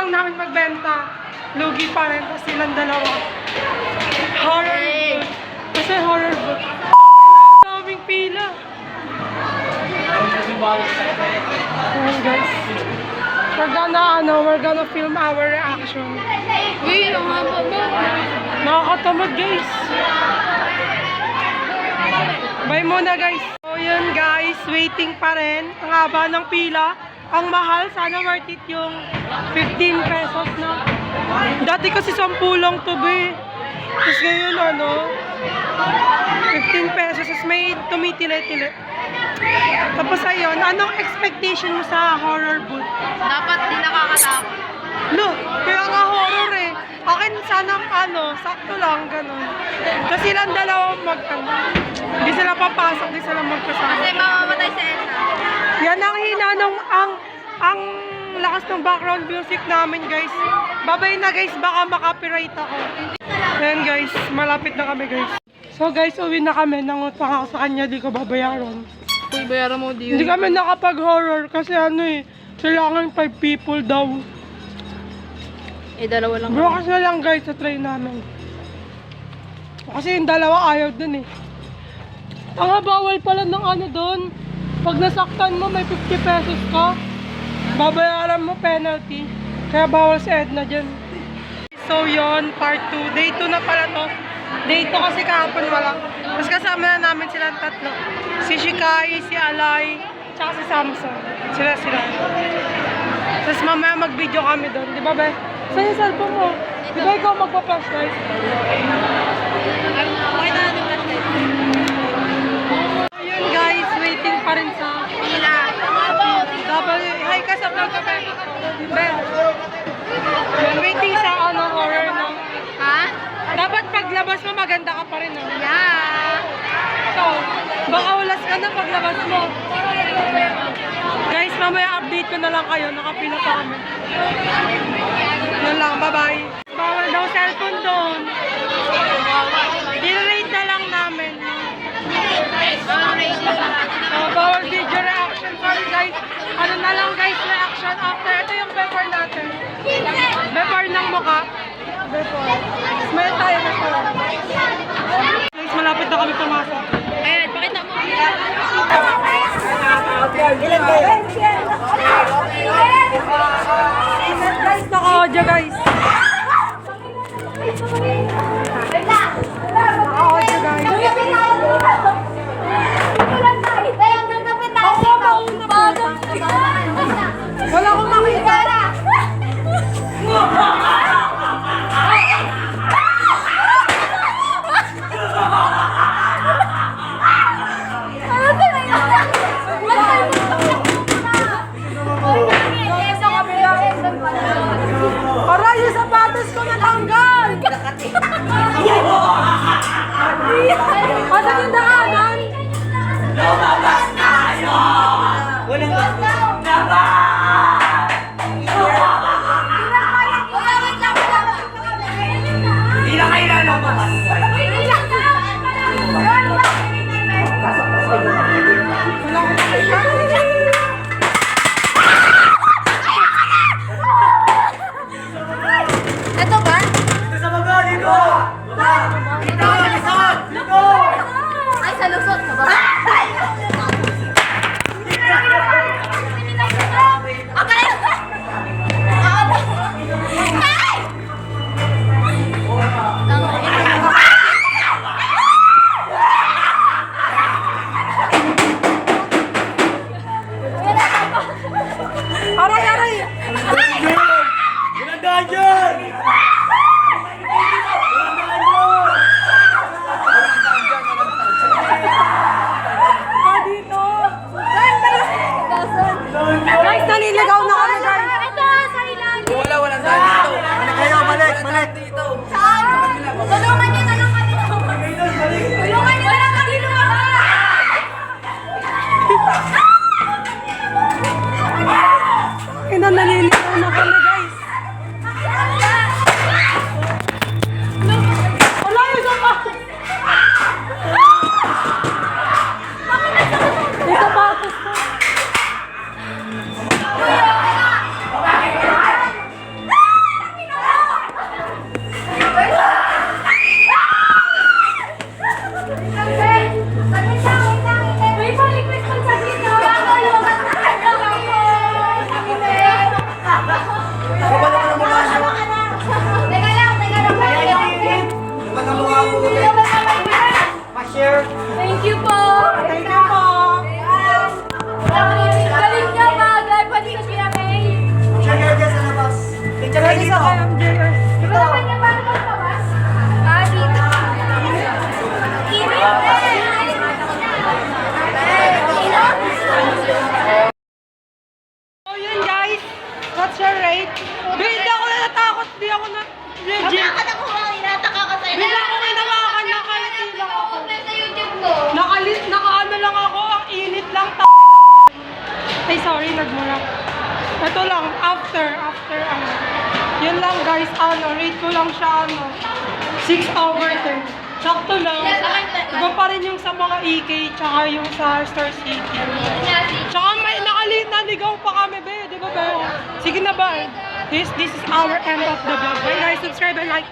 lang namin magbenta. Lugi pa rin kasi silang dalawa. Horror book. Kasi horror book. Daming pila. Ayan guys. We're gonna film our reaction. Uy, ang haba mo. Nakakatamad guys. Bye muna guys. So yun guys, waiting pa rin. Ang haba ng pila. Ang mahal, sana worth it yung 15 pesos na. Dati kasi 10 lang to be. Tapos ngayon 15 pesos. Tapos may tumitili-tili. Tapos ayun, anong expectation mo sa horror booth? Dapat di nakakatakot. Lo, kaya nga horror eh. Akin sana sakto lang, ganun. Kasi silang dalawang hindi sila papasok, hindi sila magkasama. Kasi mamamatay sa Edna. Yan ang hina ang lakas ng background music namin guys. Babay na guys, baka makapiright ako. Yan guys, malapit na kami guys. So guys, uwi na kami. Nangutang ako sa kanya, di ko babayaran. Uy, bayaran mo di yun. Hindi kami nakapag-horror kasi kailangan 5 people daw. Dalawa lang. Brokas na lang guys sa try namin. Kasi yung dalawa ayaw dun eh. Bawal pala ng doon. Pag nasaktan mo may 50 pesos ka. Babayaran mo penalty. Kaya bawal si Edna dyan. So yon part 2. Day 2 na pala to. Day 2 kasi kahapon wala. Tapos kasama na namin silang tatlo. Si Shikai, si Alay, tsaka si Samson. Sila. Tapos mamaya mag-video kami doon. Di ba be? Saan yung cellphone mo? Di ba ikaw magpa-flashlight? Okay na natin flashlight. Ayun guys, waiting pa rin sa Pila. Hi ka sa vlog ka be. Be. Waiting sa horror na. Ha? Dapat paglabas mo maganda ka pa rin Yeah. So, baka ulas ka na paglabas mo. Guys, mamaya update ko na lang kayo. Nakapila pa kami. Yun lang, bye-bye. Bawal daw cellphone doon. I-rate na lang namin. Bawal video reaction. Sorry guys. Ano na lang guys, reaction after. Ito yung before natin. Before ng mukha. Before. Smile tayo before. Guys, malapit na kami pumasok. Ayan, pakita mo. Guys, naka-audio guys. Naka-audio guys. Wala akong makita. Aray, yung sapatos ko natanggal! Asan yung daanan? Lumabas tayo! Walang Hindi na kailan lumabas. Ito ba? Dito sa baba, dito! Dito! Sa likod! Dito! Ay, sa lusot. Sa baba. Dito. Ah, dito. So yun guys, what's your rate? Hindi ako natakot, hindi ako na legit. ako nga, inataka ka sa'yo. Bigla ako hinawakan, nakaliti lang ako. Sa YouTube mo. Nakaano lang ako, ang init lang. Ay sorry, nagmura. Ito lang, after ano. Yun lang guys, rate ko lang siya 6/10. Sakto lang. Iba pa rin yung sa mga EK, tsaka yung sa Star City. Tsaka may naligaw pa kami, be. Di ba, be? Sige na ba? This is our end of the vlog. Bye guys, subscribe and like.